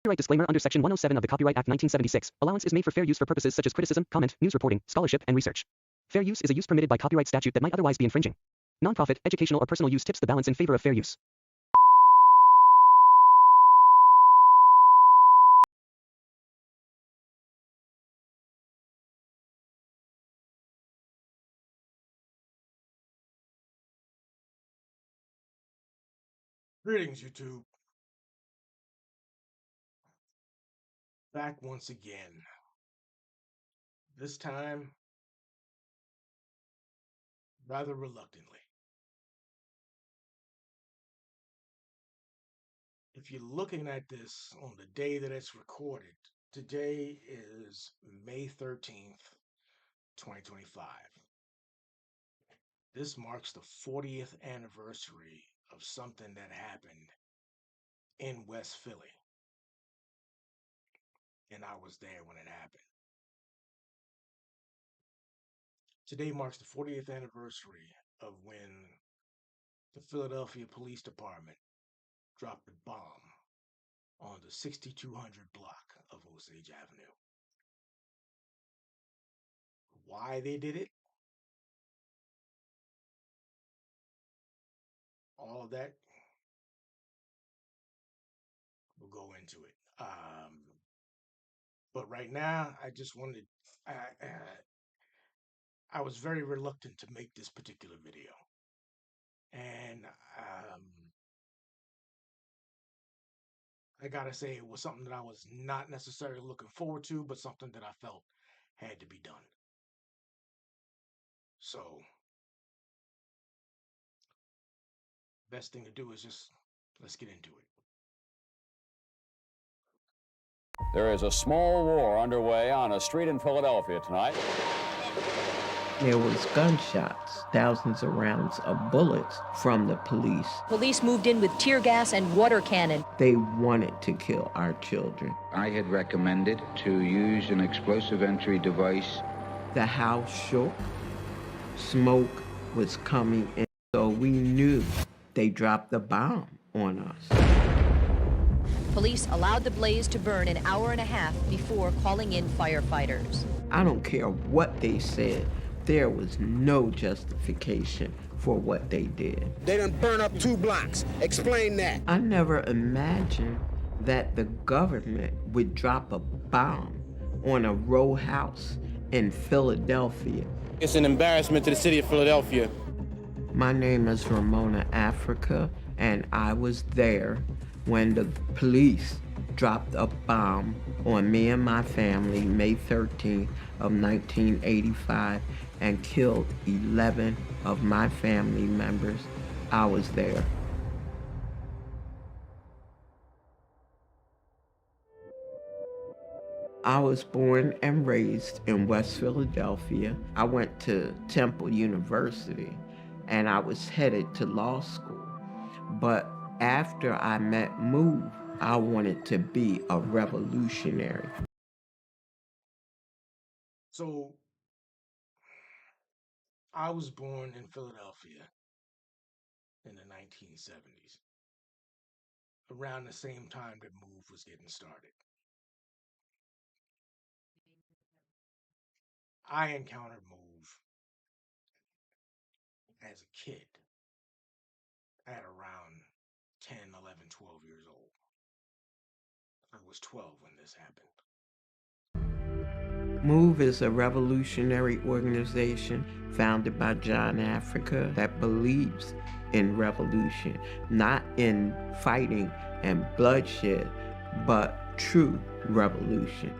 Copyright disclaimer under Section 107 of the Copyright Act 1976. Allowance is made for fair use for purposes such as criticism, comment, news reporting, scholarship, and research. Fair use is a use permitted by copyright statute that might otherwise be infringing. Nonprofit, educational, or personal use tips the balance in favor of fair use. Greetings, YouTube. Back once again. This time, rather reluctantly. If you're looking at this on the day that it's recorded, today is May 13th, 2025. This marks the 40th anniversary of something that happened in West Philly. And I was there when it happened. Today marks the 40th anniversary of when the Philadelphia Police Department dropped a bomb on the 6200 block of Osage Avenue. Why they did it? All of that, we'll go into it. But right now, I just wanted, I was very reluctant to make this particular video. And I gotta say, it was something that I was not necessarily looking forward to, but something that I felt had to be done. So, best thing to do is just, let's get into it. There is a small war underway on a street in Philadelphia tonight. There was gunshots, thousands of rounds of bullets from the police. Police moved in with tear gas and water cannon. They wanted to kill our children. I had recommended to use an explosive entry device. The house shook. Smoke was coming in, so we knew they dropped the bomb on us. Police allowed the blaze to burn an hour and a half before calling in firefighters. I don't care what they said. There was no justification for what they did. They done burn up 2 blocks. Explain that. I never imagined that the government would drop a bomb on a row house in Philadelphia. It's an embarrassment to the city of Philadelphia. My name is Ramona Africa, and I was there when the police dropped a bomb on me and my family May 13th of 1985 and killed 11 of my family members. I was there. I was born and raised in West Philadelphia. I went to Temple University and I was headed to law school. But after I met Move, I wanted to be a revolutionary. So, I was born in Philadelphia in the 1970s, around the same time that Move was getting started. I encountered Move as a kid at around 10, 11, 12 years old. I was 12 when this happened. Move is a revolutionary organization founded by John Africa that believes in revolution, not in fighting and bloodshed, but true revolution.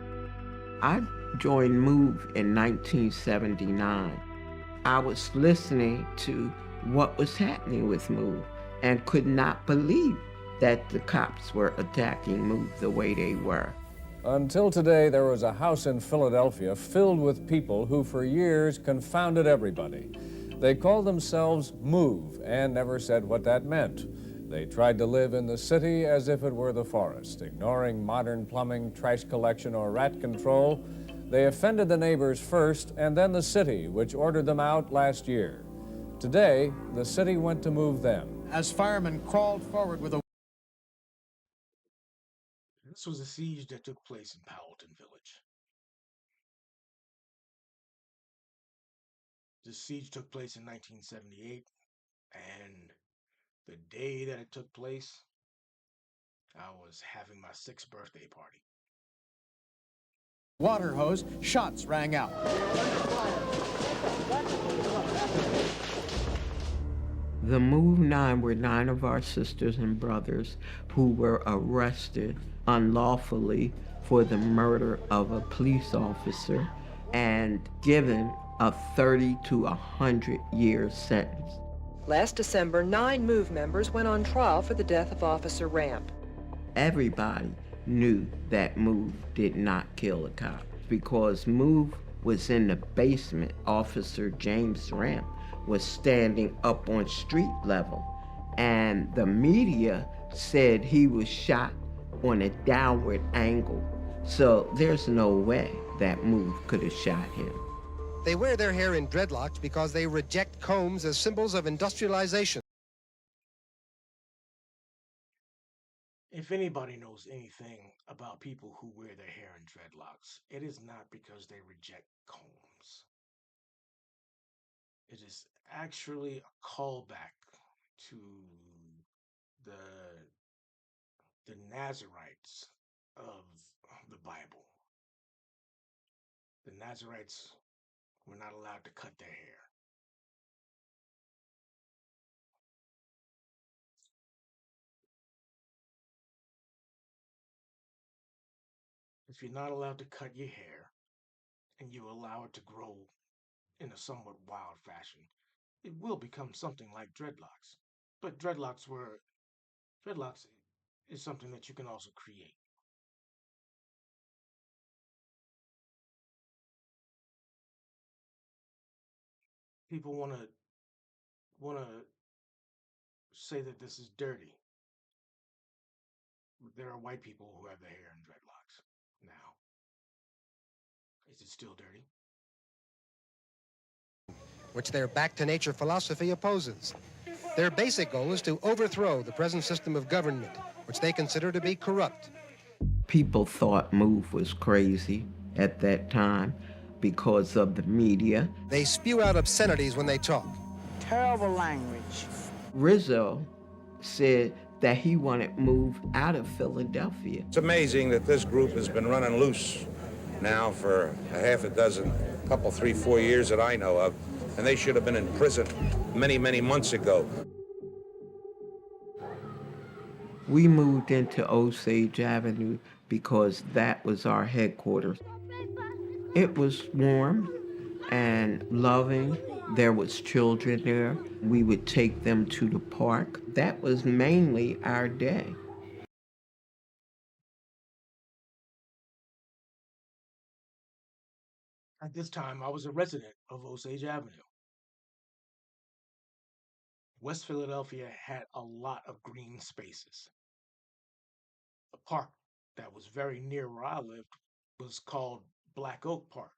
I joined Move in 1979. I was listening to what was happening with Move and could not believe that the cops were attacking Move the way they were. Until today, there was a house in Philadelphia filled with people who for years confounded everybody. They called themselves Move and never said what that meant. They tried to live in the city as if it were the forest, ignoring modern plumbing, trash collection, or rat control. They offended the neighbors first and then the city, which ordered them out last year. Today, the city went to move them. As firemen crawled forward with a This was a siege that took place in Powelton Village. This siege took place in 1978, and the day that it took place, I was having my 6th birthday party. Water hose, shots rang out. The Move 9 were 9 of our sisters and brothers who were arrested unlawfully for the murder of a police officer and given a 30 to 100 year sentence. Last December, 9 MOVE members went on trial for the death of Officer Ramp. Everybody knew that MOVE did not kill a cop because MOVE was in the basement. Officer James Ramp was standing up on street level, and the media said he was shot on a downward angle. So there's no way that MOVE could have shot him. They wear their hair in dreadlocks because they reject combs as symbols of industrialization. If anybody knows anything about people who wear their hair in dreadlocks, it is not because they reject combs. It is actually a callback to the Nazarites of the Bible. The Nazarites were not allowed to cut their hair. If you're not allowed to cut your hair and you allow it to grow in a somewhat wild fashion, it will become something like dreadlocks. But dreadlocks is something that you can also create. People want to say that this is dirty. There are white people who have their hair in dreadlocks now. Is it still dirty? Which their back-to-nature philosophy opposes. Their basic goal is to overthrow the present system of government, which they consider to be corrupt. People thought MOVE was crazy at that time because of the media. They spew out obscenities when they talk. Terrible language. Rizzo said that he wanted MOVE out of Philadelphia. It's amazing that this group has been running loose now for a half a dozen, couple, 3, 4 years that I know of, and they should have been in prison many, many months ago. We moved into Osage Avenue because that was our headquarters. It was warm and loving. There was children there. We would take them to the park. That was mainly our day. At this time, I was a resident of Osage Avenue. West Philadelphia had a lot of green spaces. A park that was very near where I lived was called Black Oak Park.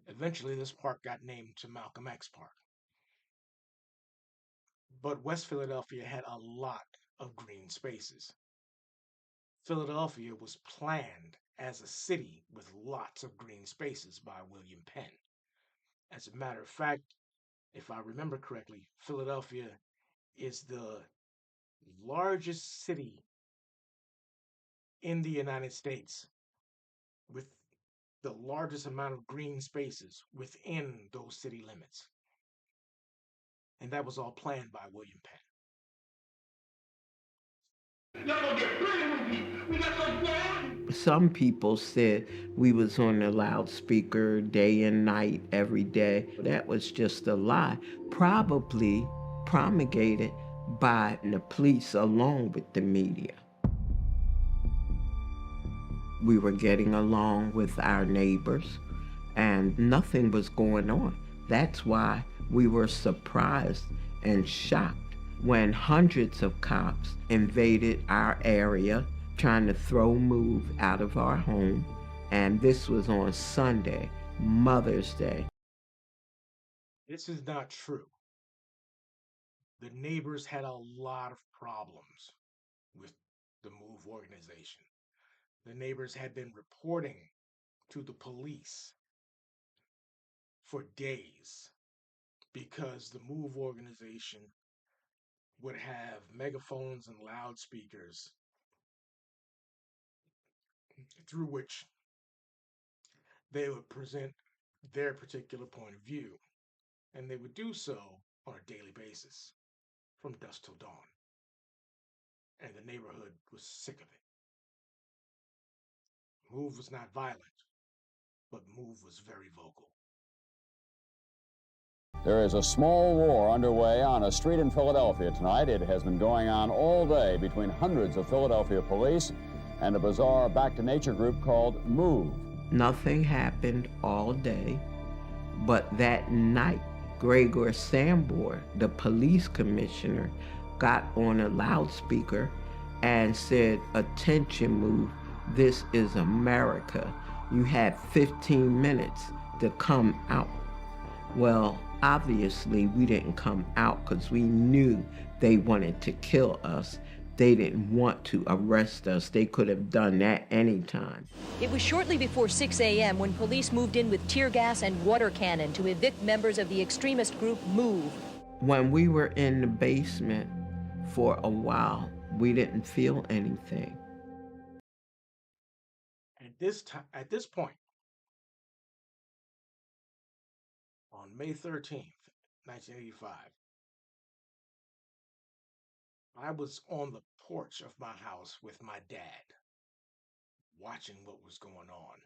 Eventually, this park got named to Malcolm X Park. But West Philadelphia had a lot of green spaces. Philadelphia was planned as a city with lots of green spaces by William Penn. As a matter of fact, if I remember correctly, Philadelphia is the largest city in the United States with the largest amount of green spaces within those city limits. And that was all planned by William Penn. Some people said we was on the loudspeaker day and night, every day. That was just a lie, probably promulgated by the police along with the media. We were getting along with our neighbors and nothing was going on. That's why we were surprised and shocked when hundreds of cops invaded our area trying to throw MOVE out of our home. And this was on Sunday, Mother's Day. This is not true. The neighbors had a lot of problems with the MOVE organization. the neighbors had been reporting to the police for days because the MOVE organization would have megaphones and loudspeakers through which they would present their particular point of view, and they would do so on a daily basis from dusk till dawn. And the neighborhood was sick of it. MOVE was not violent, but MOVE was very vocal. There is a small war underway on a street in Philadelphia tonight. It has been going on all day between hundreds of Philadelphia police and a bizarre back-to-nature group called MOVE. Nothing happened all day, but that night, Gregor Sambor, the police commissioner, got on a loudspeaker and said, "Attention, MOVE, this is America. You have 15 minutes to come out." Well, obviously we didn't come out because we knew they wanted to kill us. They didn't want to arrest us. They could have done that anytime. It was shortly before 6 a.m. when police moved in with tear gas and water cannon to evict members of the extremist group MOVE. When we were in the basement for a while, we didn't feel anything. At this point, on May 13th, 1985, I was on the porch of my house with my dad, watching what was going on.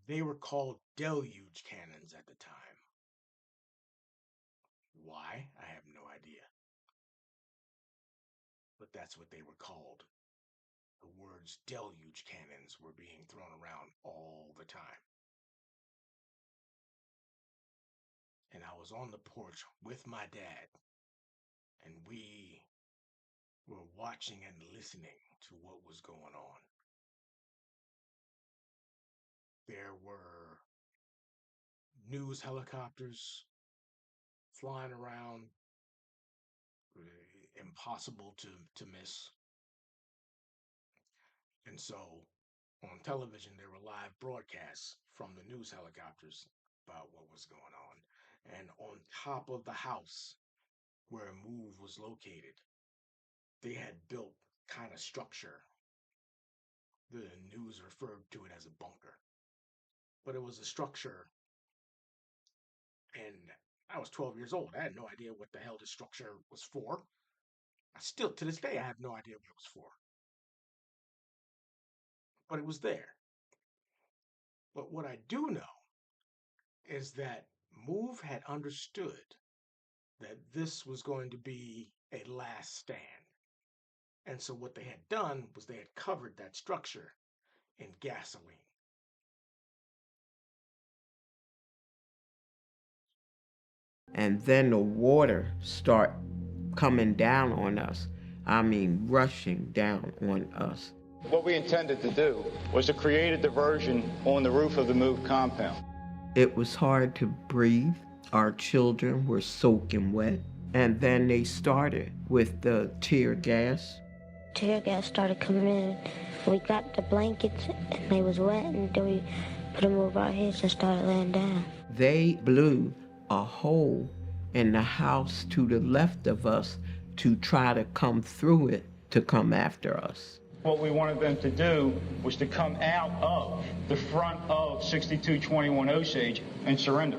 They were called deluge cannons at the time. Why? I have no idea. But that's what they were called. The words deluge cannons were being thrown around all the time. And I was on the porch with my dad, and we were watching and listening to what was going on. There were news helicopters flying around, impossible to miss. And so on television, there were live broadcasts from the news helicopters about what was going on. And on top of the house where MOVE was located, they had built kind of structure. The news referred to it as a bunker. But it was a structure, and I was 12 years old. I had no idea what the hell this structure was for. Still, to this day, I have no idea what it was for. But it was there. But what I do know is that MOVE had understood that this was going to be a last stand. And so what they had done was they had covered that structure in gasoline. And then the water start coming down on us. I mean, rushing down on us. What we intended to do was to create a diversion on the roof of the MOVE compound. It was hard to breathe. Our children were soaking wet. And then they started with the tear gas. Tear gas started coming in. We got the blankets and they was wet, and then we put them over our heads and started laying down. They blew a hole in the house to the left of us to try to come through it to come after us. What we wanted them to do was to come out of the front of 6221 Osage and surrender.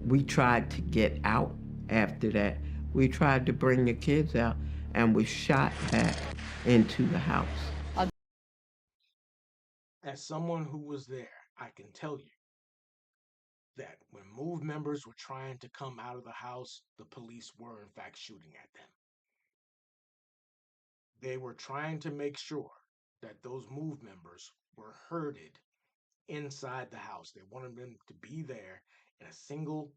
We tried to get out after that. We tried to bring the kids out and was shot back into the house. As someone who was there, I can tell you that when MOVE members were trying to come out of the house, the police were in fact shooting at them. They were trying to make sure that those MOVE members were herded inside the house. They wanted them to be there in a single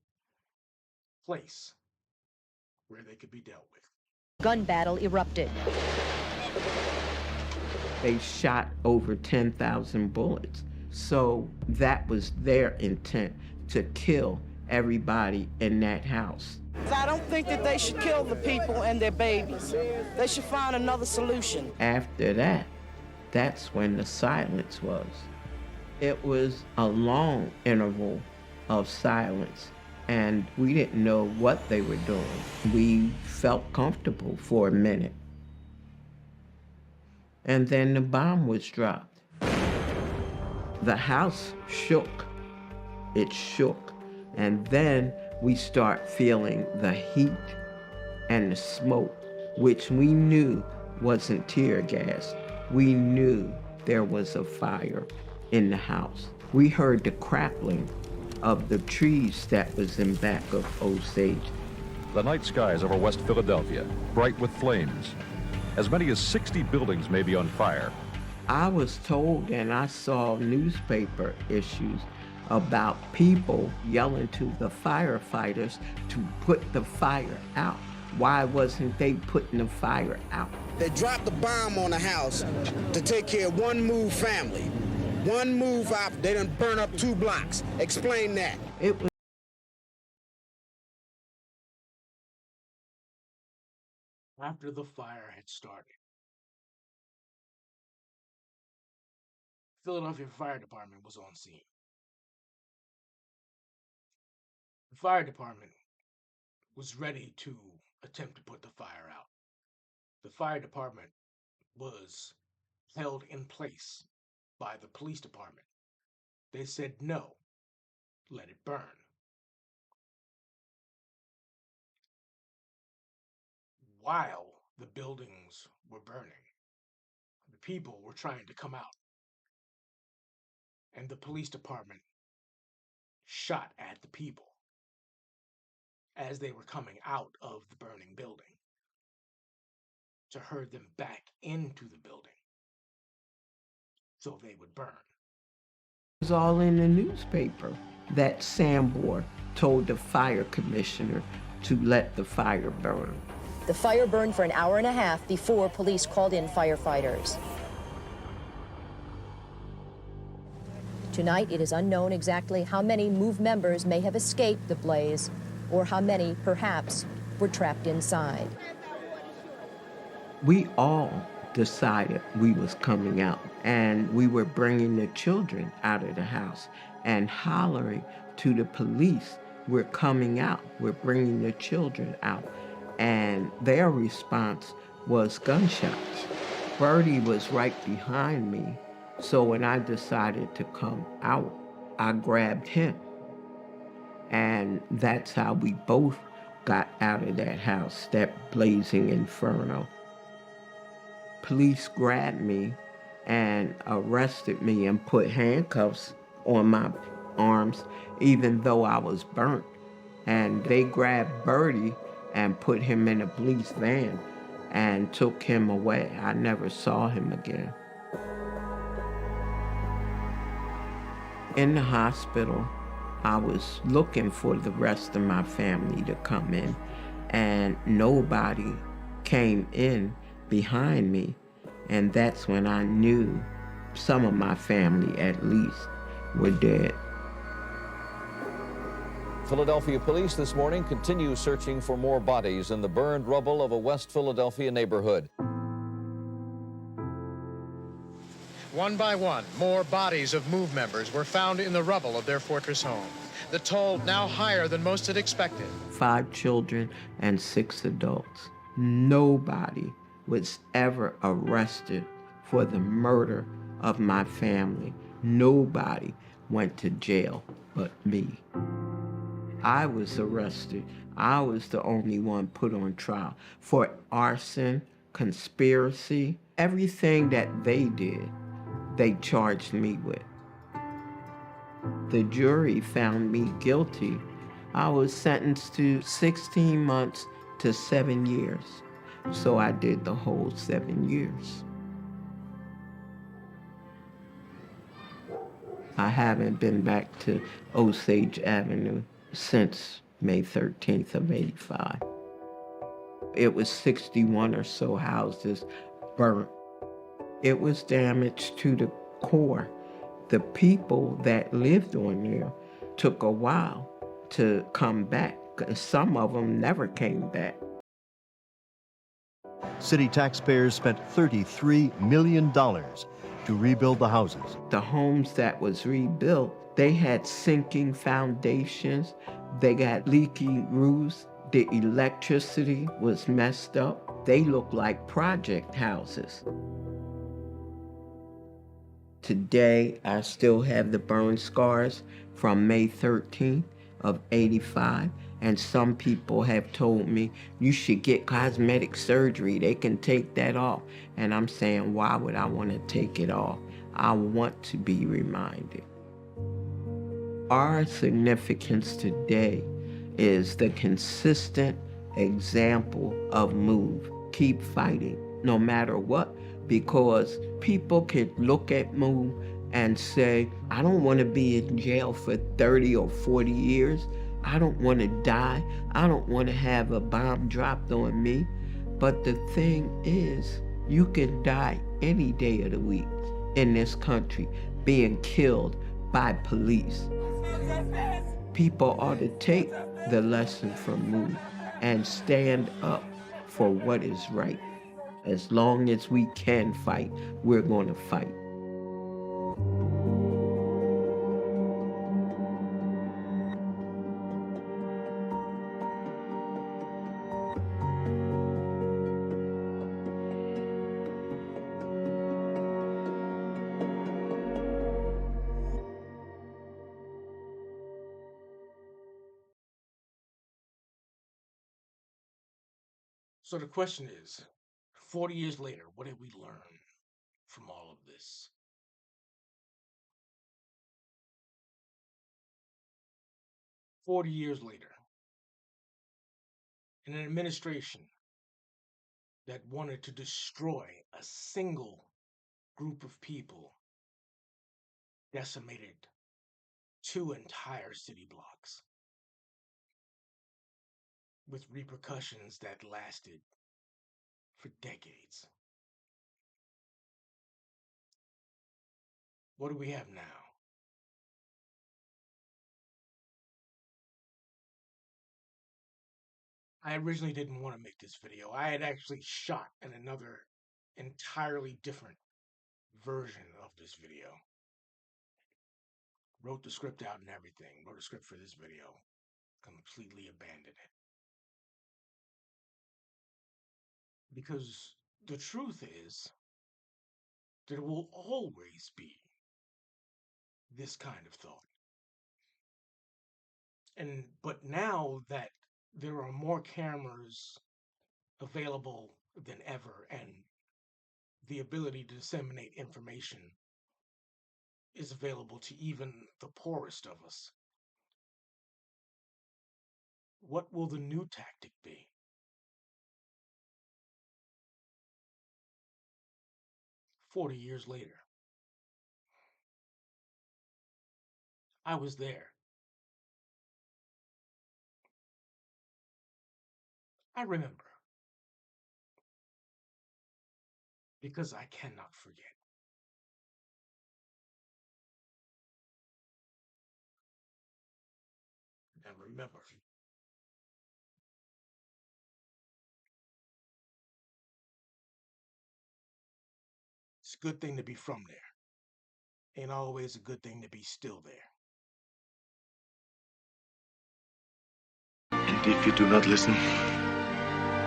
place where they could be dealt with. Gun battle erupted. They shot over 10,000 bullets. So that was their intent, to kill everybody in that house. I don't think that they should kill the people and their babies. They should find another solution. After that, that's when the silence was. It was a long interval of silence, and we didn't know what they were doing. We felt comfortable for a minute. And then the bomb was dropped. The house shook. It shook. And then we start feeling the heat and the smoke, which we knew wasn't tear gas. We knew there was a fire in the house. We heard the crackling of the trees that was in back of Osage. The night skies over West Philadelphia, bright with flames. As many as 60 buildings may be on fire. I was told, and I saw newspaper issues about people yelling to the firefighters to put the fire out. Why wasn't they putting the fire out? They dropped the bomb on the house to take care of one move family. One move out, they done burn up 2 blocks. Explain that. It was After the fire had started, Philadelphia Fire Department was on scene. The fire department was ready to attempt to put the fire out. The fire department was held in place by the police department. They said, no, let it burn. While the buildings were burning, the people were trying to come out, and the police department shot at the people as they were coming out of the burning building to herd them back into the building so they would burn. It was all in the newspaper that Sambor told the fire commissioner to let the fire burn. The fire burned for an hour and a half before police called in firefighters. Tonight, it is unknown exactly how many MOVE members may have escaped the blaze, or how many, perhaps, were trapped inside. We all decided we was coming out, and we were bringing the children out of the house and hollering to the police, we're coming out, we're bringing the children out. And their response was gunshots. Bertie was right behind me, so when I decided to come out, I grabbed him. And that's how we both got out of that house, that blazing inferno. Police grabbed me and arrested me and put handcuffs on my arms, even though I was burnt. And they grabbed Bertie and put him in a police van and took him away. I never saw him again. In the hospital, I was looking for the rest of my family to come in, and nobody came in behind me. And that's when I knew some of my family, at least, were dead. Philadelphia police this morning continue searching for more bodies in the burned rubble of a West Philadelphia neighborhood. One by one, more bodies of MOVE members were found in the rubble of their fortress home. The toll now higher than most had expected. 5 children and 6 adults. Nobody was ever arrested for the murder of my family. Nobody went to jail but me. I was arrested. I was the only one put on trial for arson, conspiracy, everything that they did, they charged me with. The jury found me guilty. I was sentenced to 16 months to 7 years. So I did the whole 7 years. I haven't been back to Osage Avenue since May 13th of '85. It was 61 or so houses burnt. It was damaged to the core. The people that lived on there took a while to come back Some of them never came back. City taxpayers spent $33 million to rebuild the houses. The homes that was rebuilt, they had sinking foundations, they got leaking roofs, the electricity was messed up. They looked like project houses. Today, I still have the burn scars from May 13th of '85, and some people have told me, you should get cosmetic surgery, they can take that off. And I'm saying, why would I want to take it off? I want to be reminded. Our significance today is the consistent example of MOVE. Keep fighting, no matter what, because people can look at MOVE and say, I don't want to be in jail for 30 or 40 years. I don't want to die. I don't want to have a bomb dropped on me. But the thing is, you can die any day of the week in this country being killed by police. People ought to take the lesson from MOVE and stand up for what is right. As long as we can fight, we're going to fight. So the question is, 40 years later, what did we learn from all of this? "40 years later, in an administration that wanted to destroy a single group of people, decimated 2 entire city blocks with repercussions that lasted for decades. What do we have now? I originally didn't want to make this video. I had actually shot in another entirely different version of this video. Wrote the script out and everything. Wrote a script for this video. Completely abandoned it. Because the truth is, there will always be this kind of thought. But now that there are more cameras available than ever, and the ability to disseminate information is available to even the poorest of us, what will the new tactic be? "40 years later, I was there. I remember. Because I cannot forget. And remember, it's a good thing to be from there. Ain't always a good thing to be still there. And if you do not listen,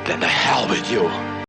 then the hell with you.